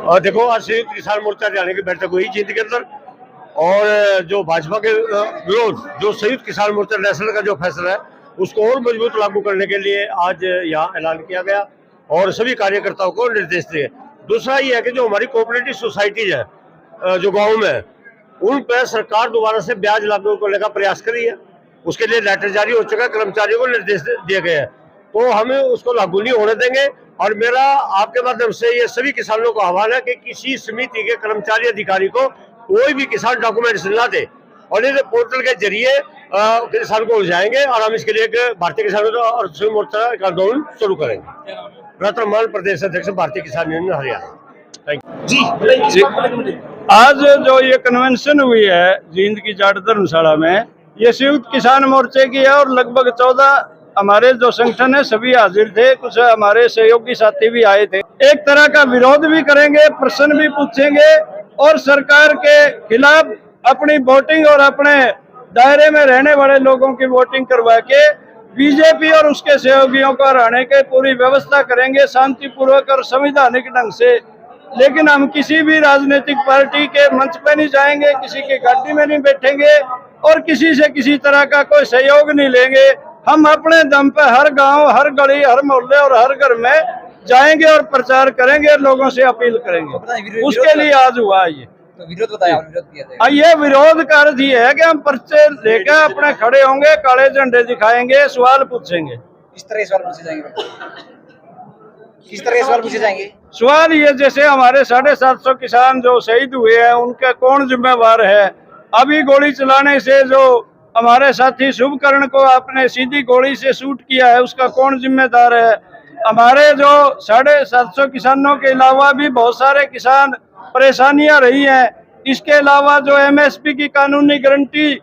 और देखो, आज संयुक्त किसान मोर्चा हरियाणा की बैठक हुई जींद के अंदर, और जो भाजपा के विरोध जो संयुक्त किसान मोर्चा नेशनल का जो फैसला है उसको और मजबूत लागू करने के लिए आज यहाँ ऐलान किया गया और सभी कार्यकर्ताओं को निर्देश दिए। दूसरा ये है कि जो हमारी कोऑपरेटिव सोसाइटीज है जो गाँव में है, उन पर सरकार दोबारा से ब्याज लागू करने का प्रयास कर रही है। उसके लिए लेटर जारी हो चुका है, कर्मचारियों को निर्देश दिए गए हैं, तो हमें उसको लागू नहीं होने देंगे। और मेरा आपके माध्यम से ये सभी किसानों को आह्वान है कि किसी समिति के कर्मचारी अधिकारी को कोई भी किसान डॉक्यूमेंट्स ना दे, और इस पोर्टल के जरिए किसान को उलझाएंगे और हम इसके लिए भारतीय किसान और संयुक्त मोर्चा का आंदोलन शुरू करेंगे। रतनलाल, प्रदेश अध्यक्ष भारतीय किसान यूनियन हरियाणा। जी, आज जो ये कन्वेंशन हुई है जींद की जाट धर्मशाला में, ये संयुक्त किसान मोर्चे की है और लगभग 14 हमारे जो संगठन है सभी हाजिर थे, कुछ हमारे सहयोगी साथी भी आए थे। एक तरह का विरोध भी करेंगे, प्रश्न भी पूछेंगे और सरकार के खिलाफ अपनी वोटिंग और अपने दायरे में रहने वाले लोगों की वोटिंग करवा के बीजेपी और उसके सहयोगियों को हराने की पूरी व्यवस्था करेंगे शांतिपूर्वक और संवैधानिक ढंग से। लेकिन हम किसी भी राजनीतिक पार्टी के मंच पे नहीं जाएंगे, किसी की गाड़ी में नहीं बैठेंगे और किसी से किसी तरह का कोई सहयोग नहीं लेंगे। हम अपने दम पे हर गांव, हर गली, हर मोहल्ले और हर घर में जाएंगे और प्रचार करेंगे, लोगों से अपील करेंगे। उसके लिए आज हुआ ये विरोध बताया, विरोध किया जाएगा। ये विरोध का अर्थ ये है कि हम पर्चे लेकर अपने खड़े होंगे, काले झंडे दिखाएंगे, सवाल पूछेंगे। किस तरह सवाल पूछे जाएंगे? किस तरह सवाल पूछे जाएंगे? सवाल ये, जैसे हमारे 750 किसान जो शहीद हुए हैं उनका कौन जिम्मेवार है? अभी गोली चलाने से जो हमारे साथी शुभकर्ण को आपने सीधी गोली से शूट किया है, उसका कौन जिम्मेदार है? हमारे जो 750 किसानों के अलावा भी बहुत सारे किसान परेशानियां रही हैं। इसके अलावा जो एमएसपी की कानूनी गारंटी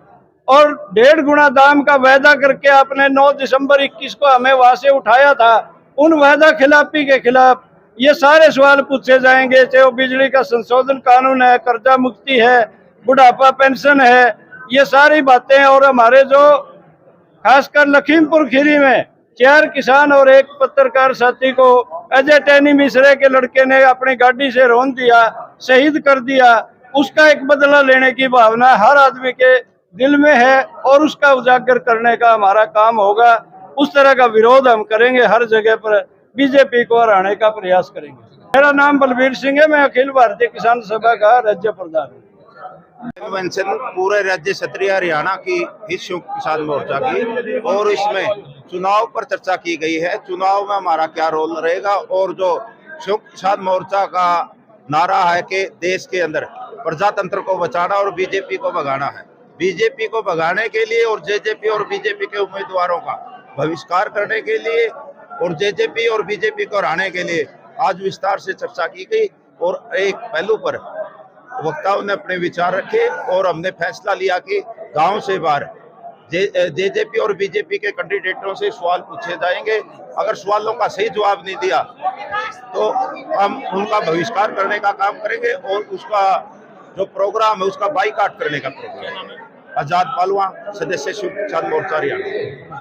और 1.5 गुना दाम का वायदा करके आपने 9 दिसंबर 21 को हमें वहां से उठाया था, उन वायदा खिलाफी के खिलाफ ये सारे सवाल पूछे जाएंगे। चाहे वो बिजली का संशोधन कानून है, कर्जा मुक्ति है, बुढ़ापा पेंशन है, ये सारी बातें। और हमारे जो खासकर लखीमपुर खीरी में 4 किसान और 1 पत्रकार साथी को अजय टैनी मिश्रे के लड़के ने अपनी गाड़ी से रौंद दिया, शहीद कर दिया, उसका एक बदला लेने की भावना हर आदमी के दिल में है और उसका उजागर करने का हमारा काम होगा। उस तरह का विरोध हम करेंगे, हर जगह पर बीजेपी को हराने का प्रयास करेंगे। मेरा नाम बलबीर सिंह है, मैं अखिल भारतीय किसान सभा का राज्य प्रधान हूँ। कन्वेंशन पूरे राज्य क्षेत्रीय हरियाणा की संयुक्त किसान मोर्चा की, और इसमें चुनाव पर चर्चा की गई है। चुनाव में हमारा क्या रोल रहेगा, और जो संयुक्त किसान मोर्चा का नारा है कि देश के अंदर प्रजातंत्र को बचाना और बीजेपी को भगाना है। बीजेपी को भगाने के लिए और जेजेपी और बीजेपी के उम्मीदवारों का बहिष्कार करने के लिए और जेजेपी और बीजेपी को हराने के लिए आज विस्तार से चर्चा की गई, और एक पहलू पर वक्ताओं ने अपने विचार रखे और हमने फैसला लिया कि गांव से बाहर जेजेपी और बीजेपी के कैंडिडेटों से सवाल पूछे जाएंगे। अगर सवालों का सही जवाब नहीं दिया तो हम उनका बहिष्कार करने का काम करेंगे, और उसका जो प्रोग्राम है उसका बाईकाट करने का प्रोग्राम है। आजाद पालवा, सदस्य संयुक्त किसान मोर्चा हरियाणा।